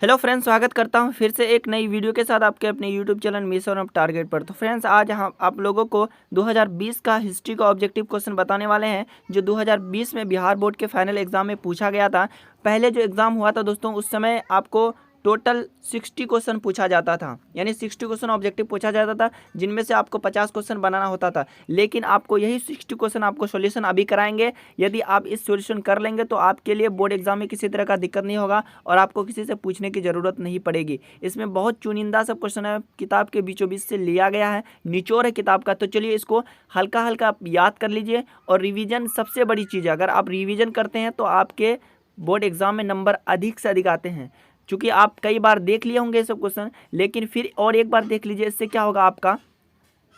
Hello friends, स्वागत करता हूं फिर से एक नई वीडियो के साथ आपके अपने YouTube channel mission of target पर। तो फ्रेंड्स, आज हम आप लोगों को 2020 का हिस्ट्री का ऑब्जेक्टिव क्वेश्चन बताने वाले हैं जो 2020 में बिहार बोर्ड के फाइनल एग्जाम में पूछा गया था। पहले जो एग्ज़ाम हुआ था दोस्तों, उस समय आपको टोटल 60 क्वेश्चन पूछा जाता था, यानी 60 क्वेश्चन ऑब्जेक्टिव पूछा जाता था, जिनमें से आपको 50 क्वेश्चन बनाना होता था। लेकिन आपको यही 60 क्वेश्चन आपको सॉल्यूशन अभी कराएंगे। यदि आप इस सॉल्यूशन कर लेंगे तो आपके लिए बोर्ड एग्जाम में किसी तरह का दिक्कत नहीं होगा और आपको किसी से पूछने की ज़रूरत नहीं पड़ेगी। इसमें बहुत चुनिंदा सब क्वेश्चन है, किताब के बीचों बीच से लिया गया है, निचोड़ है किताब का। तो चलिए इसको हल्का हल्का आप याद कर लीजिए। और रिवीजन सबसे बड़ी चीज़ है, अगर आप रिवीजन करते हैं तो आपके बोर्ड एग्जाम में नंबर अधिक से अधिक आते हैं। चूँकि आप कई बार देख लिए होंगे ये सब क्वेश्चन, लेकिन फिर और एक बार देख लीजिए। इससे क्या होगा, आपका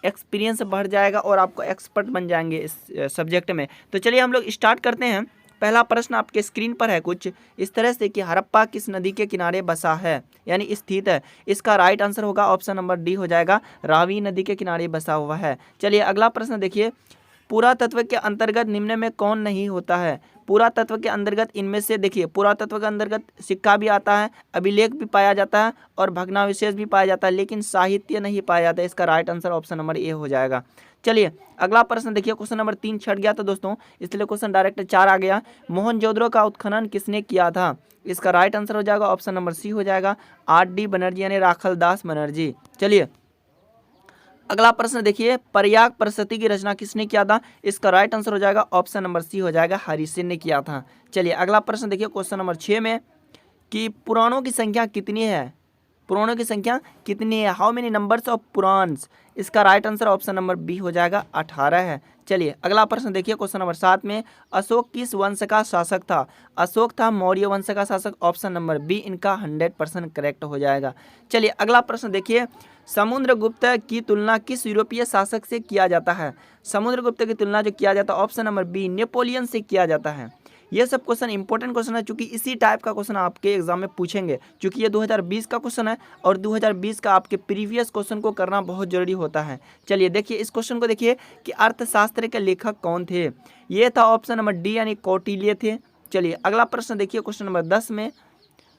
एक्सपीरियंस बढ़ जाएगा और आपको एक्सपर्ट बन जाएंगे इस सब्जेक्ट में। तो चलिए हम लोग स्टार्ट करते हैं। पहला प्रश्न आपके स्क्रीन पर है कुछ इस तरह से कि हड़प्पा किस नदी के किनारे बसा है, यानी स्थित है। इसका राइट आंसर होगा ऑप्शन नंबर डी हो जाएगा, रावी नदी के किनारे बसा हुआ है। चलिए अगला प्रश्न देखिए, पुरातत्व के अंतर्गत निम्न में कौन नहीं होता है। पुरातत्व के अंतर्गत इनमें से देखिए, पुरातत्व के अंतर्गत सिक्का भी आता है, अभिलेख भी पाया जाता है और भग्नावशेष भी पाया जाता है, लेकिन साहित्य नहीं पाया जाता है। इसका right answer option number A हो जाएगा। चलिए अगला प्रश्न देखिए, क्वेश्चन नंबर 3 छट गया था दोस्तों, इसलिए क्वेश्चन डायरेक्ट 4 आ गया। मोहनजोदड़ो का उत्खनन किसने किया था। इसका राइट आंसर हो जाएगा ऑप्शन नंबर सी हो जाएगा, R.D. बनर्जी यानी राखलदास बनर्जी। चलिए अगला प्रश्न देखिए, प्रयाग प्रशस्ति की रचना किसने किया था। इसका राइट आंसर हो जाएगा ऑप्शन नंबर सी हो जाएगा, हरिसेन ने किया था। चलिए अगला प्रश्न देखिए, क्वेश्चन नंबर 6 में कि पुराणों की संख्या कितनी है। पुराणों की संख्या कितनी है, how many numbers of Puranas. इसका right answer option number B हो जाएगा, 18 है। चलिए अगला प्रश्न देखिए, क्वेश्चन नंबर 7 में अशोक किस वंश का शासक था। अशोक था मौर्य वंश का शासक, ऑप्शन नंबर बी इनका 100% करेक्ट हो जाएगा। चलिए अगला प्रश्न देखिए, समुद्रगुप्त की तुलना किस यूरोपीय शासक से किया जाता है। समुद्रगुप्त की तुलना जो किया जाता है ऑप्शन नंबर बी नेपोलियन से किया जाता है। ये सब क्वेश्चन इंपॉर्टेंट क्वेश्चन है, चूंकि इसी टाइप का क्वेश्चन आपके एग्जाम में पूछेंगे, क्योंकि ये 2020 का क्वेश्चन है और 2020 का आपके प्रीवियस क्वेश्चन को करना बहुत जरूरी होता है। चलिए देखिए इस क्वेश्चन को देखिए कि अर्थशास्त्र के लेखक कौन थे। ये था ऑप्शन नंबर डी यानी कौटिल्य थे। चलिए अगला प्रश्न देखिए, क्वेश्चन नंबर 10 में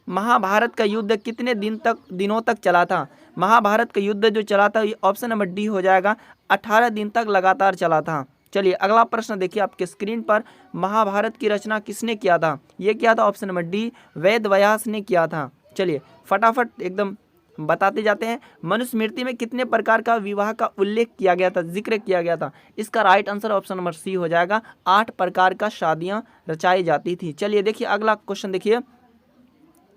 महाभारत का युद्ध कितने दिनों तक चला था। महाभारत का युद्ध जो चला था ऑप्शन नंबर डी हो जाएगा, 18 दिन तक लगातार चला था। चलिए अगला प्रश्न देखिए आपके स्क्रीन पर, महाभारत की रचना किसने किया था। ये किया था option number D, Ved Vyas ने किया था। चलिए फटाफट एकदम बताते जाते हैं। मनुस्मृति में कितने प्रकार का विवाह का उल्लेख किया गया था, जिक्र किया गया था। इसका right answer option number C हो जाएगा, 8 प्रकार का शादियां रचाई जाती थी। चलिए देखिए अगला क्वेश्चन देखिए,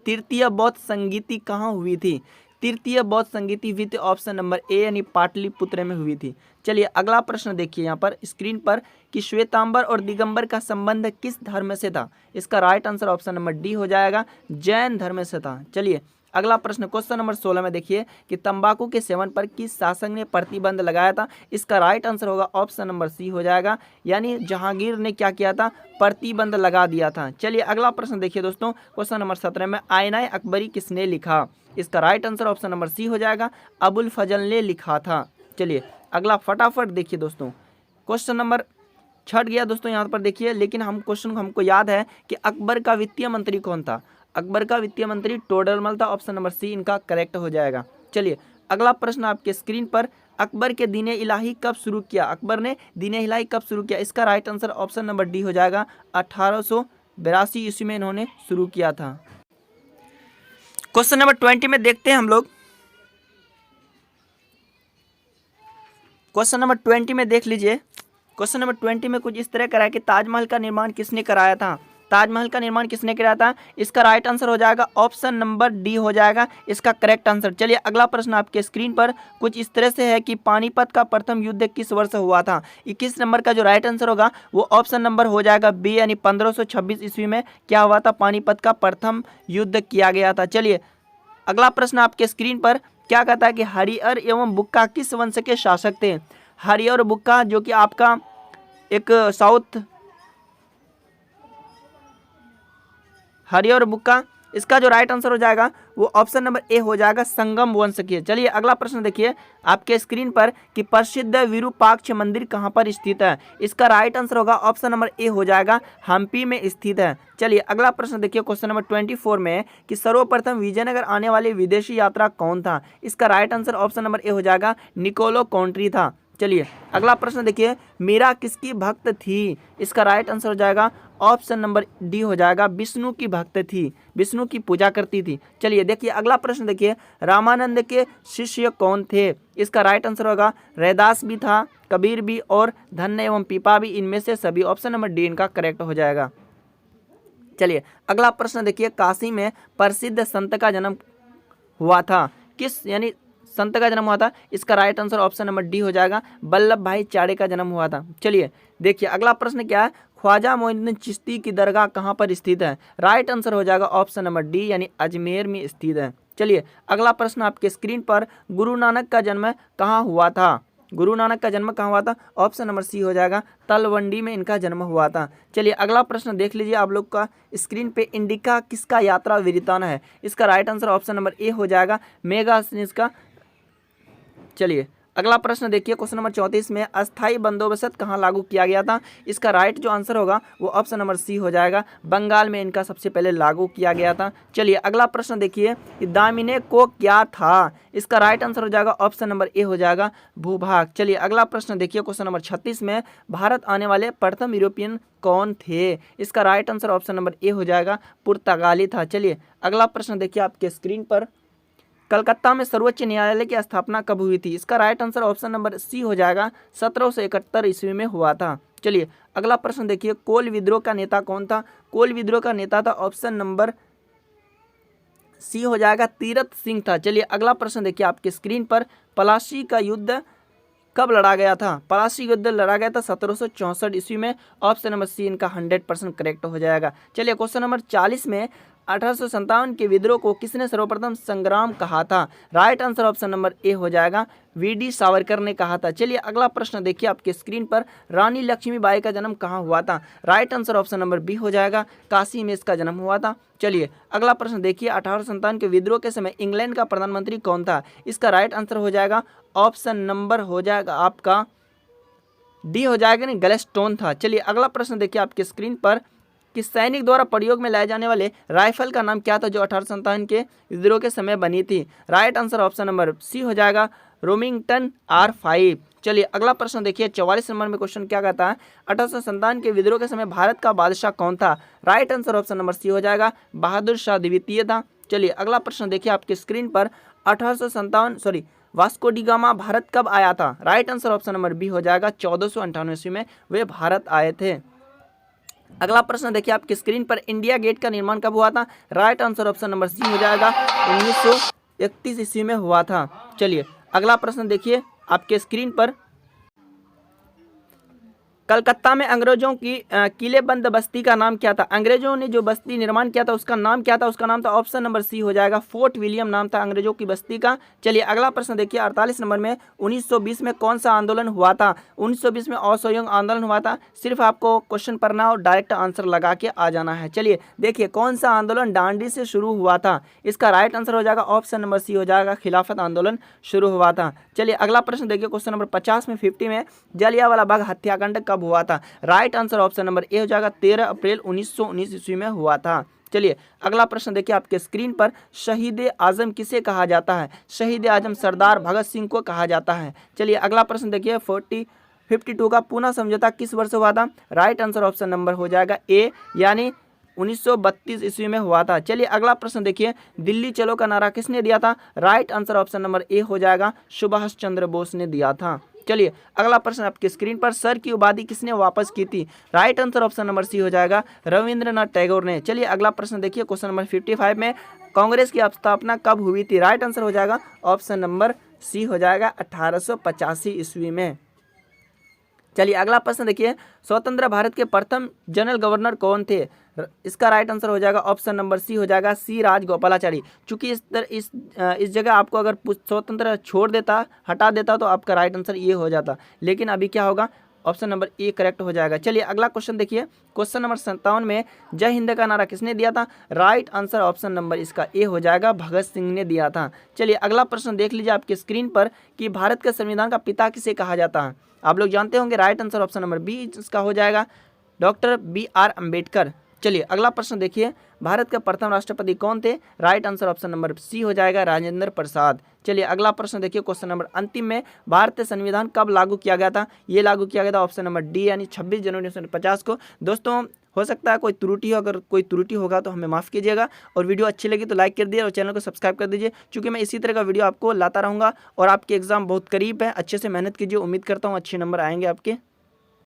तृतीय बौद्ध संगीति कहाँ हुई थी। तृतीय बौद्ध संगीति हुई थी ऑप्शन नंबर ए यानी पाटलिपुत्र में हुई थी। चलिए अगला प्रश्न देखिए यहाँ पर स्क्रीन पर कि श्वेतांबर और दिगंबर का संबंध किस धर्म से था। इसका right answer option number D हो जाएगा, जैन धर्म से था। चलिए अगला प्रश्न क्वेश्चन नंबर 16 में देखिए कि तंबाकू के सेवन पर किस शासक ने प्रतिबंध लगाया था। इसका राइट आंसर होगा ऑप्शन नंबर सी हो जाएगा, यानी जहांगीर ने क्या किया था, प्रतिबंध लगा दिया था। चलिए अगला प्रश्न देखिए दोस्तों, क्वेश्चन नंबर 17 में आईनाए अकबरी किसने लिखा। इसका right answer option number C हो जाएगा, अबुल फजल ने लिखा था। चलिए अगला फटाफट देखिए दोस्तों, क्वेश्चन नंबर छट गया दोस्तों यहाँ पर देखिए, लेकिन हम क्वेश्चन हमको याद है कि अकबर का वित्तीय मंत्री कौन था। अकबर का वित्तीय मंत्री टोडरमल था, ऑप्शन नंबर सी इनका करेक्ट हो जाएगा। चलिए अगला प्रश्न आपके स्क्रीन पर, अकबर के दीन इलाही कब शुरू किया। अकबर ने दीन इलाही कब शुरू किया। इसका right answer option number D हो जाएगा, 1882 ईस्वी में इन्होंने शुरू किया था। क्वेश्चन नंबर 20 में देखते हैं हम लोग। क्वेश्चन नंबर 20 में देख लीजिए, क्वेश्चन नंबर 20 में कुछ इस तरह करा है कि ताजमहल का निर्माण किसने कराया था। ताजमहल का निर्माण किसने कराया था। इसका राइट आंसर हो जाएगा ऑप्शन नंबर डी हो जाएगा इसका करेक्ट आंसर। चलिए अगला प्रश्न आपके स्क्रीन पर कुछ इस तरह से है कि पानीपत का प्रथम युद्ध किस वर्ष हुआ था। 21 नंबर का जो राइट आंसर होगा वो ऑप्शन नंबर हो जाएगा बी यानी 1526 ईस्वी में क्या हुआ था, पानीपत का प्रथम युद्ध किया गया था। चलिए अगला प्रश्न आपके स्क्रीन पर क्या कहता है कि हरिहर एवं बुक्का किस वंश के शासक थे। हरिहर और बुक्का जो कि आपका एक साउथ, हरिहर और बुक्का इसका जो राइट आंसर हो जाएगा वो ऑप्शन नंबर ए हो जाएगा, संगम वंश की। चलिए अगला प्रश्न देखिए आपके स्क्रीन पर कि प्रसिद्ध विरूपाक्ष मंदिर कहाँ पर स्थित है। इसका राइट आंसर होगा ऑप्शन नंबर ए हो जाएगा, हम्पी में स्थित है। चलिए अगला प्रश्न देखिए क्वेश्चन नंबर 24 में कि सर्वप्रथम विजयनगर आने वाले विदेशी यात्रा कौन था। इसका right answer option number A हो जाएगा, निकोलो कॉन्ट्री था। चलिए अगला प्रश्न देखिए, मीरा किसकी भक्त थी। इसका राइट आंसर हो जाएगा ऑप्शन नंबर डी हो जाएगा, विष्णु की भक्त थी, विष्णु की पूजा करती थी। चलिए देखिए अगला प्रश्न देखिए, रामानंद के शिष्य कौन थे। इसका राइट आंसर होगा, रैदास भी था, कबीर भी और धन्य एवं पीपा भी, इनमें से सभी। ऑप्शन नंबर डी इनका करेक्ट हो जाएगा। चलिए अगला प्रश्न देखिए, काशी में प्रसिद्ध संत का जन्म हुआ था, किस यानी संत का जन्म हुआ था। इसका right answer option number D हो जाएगा, वल्लभ भाई चाड़े का जन्म हुआ था। चलिए देखिए अगला प्रश्न क्या है, ख्वाजा मोइनुद्दीन चिश्ती की दरगाह कहाँ पर स्थित है। राइट आंसर हो जाएगा ऑप्शन नंबर डी यानी अजमेर में स्थित है। चलिए अगला प्रश्न आपके स्क्रीन पर, गुरु नानक का जन्म कहाँ हुआ था। गुरु नानक का जन्म कहाँ हुआ था। ऑप्शन नंबर सी हो जाएगा, तलवंडी में इनका जन्म हुआ था। चलिए अगला प्रश्न देख लीजिए आप लोग का स्क्रीन पे, इंडिका किसका यात्रा वृत्तांत है। इसका right answer option number A हो जाएगा, मेगास्थनीज का। चलिए अगला प्रश्न देखिए क्वेश्चन नंबर 34 में, अस्थाई बंदोबस्त कहाँ लागू किया गया था। इसका राइट जो आंसर होगा वो ऑप्शन नंबर सी हो जाएगा, बंगाल में इनका सबसे पहले लागू किया गया था। चलिए अगला प्रश्न देखिए कि दामिने को क्या था। इसका राइट आंसर हो जाएगा ऑप्शन नंबर ए हो जाएगा, भूभाग। चलिए अगला प्रश्न देखिए क्वेश्चन नंबर 36 में, भारत आने वाले प्रथम यूरोपियन कौन थे। इसका right answer option number A हो जाएगा, पुर्तगाली था। चलिए अगला प्रश्न देखिए आपके स्क्रीन पर, कलकत्ता में सर्वोच्च न्यायालय की स्थापना कब हुई थी। इसका right answer option number C हो जाएगा, 1771 ईस्वी में हुआ था। चलिए अगला प्रश्न देखिए, कोल विद्रोह का नेता कौन था। कोल विद्रोह का नेता था ऑप्शन नंबर सी हो जाएगा, तीरथ सिंह था। चलिए अगला प्रश्न देखिए आपके स्क्रीन पर, पलासी का युद्ध कब लड़ा गया था। पलासी युद्ध लड़ा गया था 1764 ईस्वी में। ऑप्शन नंबर सी इनका 100% करेक्ट हो जाएगा। चलिए क्वेश्चन नंबर 40 में, 1857 के विद्रोह को किसने सर्वप्रथम संग्राम कहा था। Right answer option number A हो जाएगा, वी.डी. सावरकर ने कहा था। चलिए अगला प्रश्न देखिए आपके स्क्रीन पर, रानी लक्ष्मीबाई का जन्म कहाँ हुआ था। Right answer option number B हो जाएगा, काशी में इसका जन्म हुआ था। चलिए अगला प्रश्न देखिए, 1857 के विद्रोह के समय इंग्लैंड का प्रधानमंत्री कौन था। इसका राइट आंसर हो जाएगा ऑप्शन नंबर हो जाएगा आपका डी हो जाएगा, नहीं गैलस्टोन था। चलिए अगला प्रश्न देखिए आपके स्क्रीन पर, कि सैनिक द्वारा प्रयोग में लाए जाने वाले राइफल का नाम क्या था जो 1857 के विद्रोह के समय बनी थी। Right answer option number C हो जाएगा, रोमिंगटन R5। चलिए अगला प्रश्न देखिए 44 नंबर में क्वेश्चन क्या कहता है, 1857 के विद्रोह के समय भारत का बादशाह कौन था। Right answer option number C हो जाएगा, बहादुर शाह द्वितीय था। चलिए अगला प्रश्न देखिए आपके स्क्रीन पर, 1857 वास्को डी गामा भारत कब आया था। Right answer option number B हो जाएगा, 1498 ईस्वी में वे भारत आए थे। अगला प्रश्न देखिए आपकी स्क्रीन पर, इंडिया गेट का निर्माण कब हुआ था। Right answer option number C हो जाएगा, 1931 ईस्वी में हुआ था। चलिए अगला प्रश्न देखिए आपके स्क्रीन पर, कलकत्ता में अंग्रेजों की किलेबंद बस्ती का नाम क्या था। अंग्रेजों ने जो बस्ती निर्माण किया था उसका नाम क्या था। उसका नाम था ऑप्शन नंबर सी हो जाएगा, फोर्ट विलियम नाम था अंग्रेजों की बस्ती का। चलिए अगला प्रश्न देखिए 48 नंबर में, 1920 में कौन सा आंदोलन हुआ था। 1920 में असहयोग आंदोलन हुआ था। सिर्फ आपको क्वेश्चन पढ़ना और डायरेक्ट आंसर लगा के आ जाना है। चलिए देखिए कौन सा आंदोलन डांडी से शुरू हुआ था। इसका राइट आंसर हो जाएगा ऑप्शन नंबर सी हो जाएगा, खिलाफत आंदोलन शुरू हुआ था। चलिए अगला प्रश्न देखिए क्वेश्चन नंबर 50 में 50 में, जलियांवाला बाग हत्याकांड कब हुआ था। Right answer option number A हो जाएगा, 13 अप्रैल 1919 ईस्वी में हुआ था। चलिए अगला प्रश्न देखिए आपके स्क्रीन पर, शहीद आजम किसे कहा जाता है। शहीद आजम सरदार भगत सिंह को कहा जाता है। चलिए अगला प्रश्न देखिए 52 का पुनः समझौता किस वर्ष हुआ था। राइट आंसर ऑप्शन नंबर हो जाएगा ए यानी 1932 ईस्वी में हुआ था। चलिए अगला प्रश्न देखिए, दिल्ली चलो का नारा किसने दिया था। Right answer option number A हो जाएगा, सुभाष चंद्र बोस ने दिया था। चलिए अगला प्रश्न आपके स्क्रीन पर, सर की उपाधि किसने वापस की थी। Right answer option number C हो जाएगा, रविंद्रनाथ टैगोर ने। चलिए अगला प्रश्न देखिए क्वेश्चन नंबर 55 में, कांग्रेस की स्थापना कब हुई थी। राइट आंसर हो जाएगा ऑप्शन नंबर सी हो जाएगा, 1885 ईस्वी में। चलिए अगला प्रश्न देखिए, स्वतंत्र भारत के प्रथम जनरल गवर्नर कौन थे। इसका राइट आंसर हो जाएगा ऑप्शन नंबर सी हो जाएगा, सी राजगोपालाचारी। चूंकि इस जगह आपको अगर स्वतंत्र छोड़ देता, हटा देता तो आपका राइट आंसर ये हो जाता, लेकिन अभी क्या होगा, ऑप्शन नंबर ए करेक्ट हो जाएगा। चलिए अगला क्वेश्चन देखिए, क्वेश्चन नंबर 57 में जय हिंद का नारा किसने दिया था? राइट आंसर ऑप्शन नंबर इसका ए हो जाएगा, भगत सिंह ने दिया था। चलिए अगला प्रश्न देख लीजिए आपके स्क्रीन पर कि भारत के संविधान का पिता किसे कहा जाता है? आप लोग जानते होंगे, right answer option number B इसका हो जाएगा, डॉक्टर BR अम्बेडकर। चलिए अगला प्रश्न देखिए, भारत के प्रथम राष्ट्रपति कौन थे? Right answer option number C हो जाएगा, राजेंद्र प्रसाद। चलिए अगला प्रश्न देखिए, क्वेश्चन नंबर अंतिम में भारतीय संविधान कब लागू किया गया था? ये लागू किया गया था ऑप्शन नंबर डी यानी 26 जनवरी 1950 को। दोस्तों हो सकता है कोई त्रुटि हो, अगर कोई त्रुटि होगा तो हमें माफ़ कीजिएगा, और वीडियो अच्छी लगी तो लाइक कर दीजिए और चैनल को सब्सक्राइब कर दीजिए, क्योंकि मैं इसी तरह का वीडियो आपको लाता रहूँगा। और आपके एग्जाम बहुत करीब है, अच्छे से मेहनत कीजिए, उम्मीद करता हूँ अच्छे नंबर आएंगे आपके।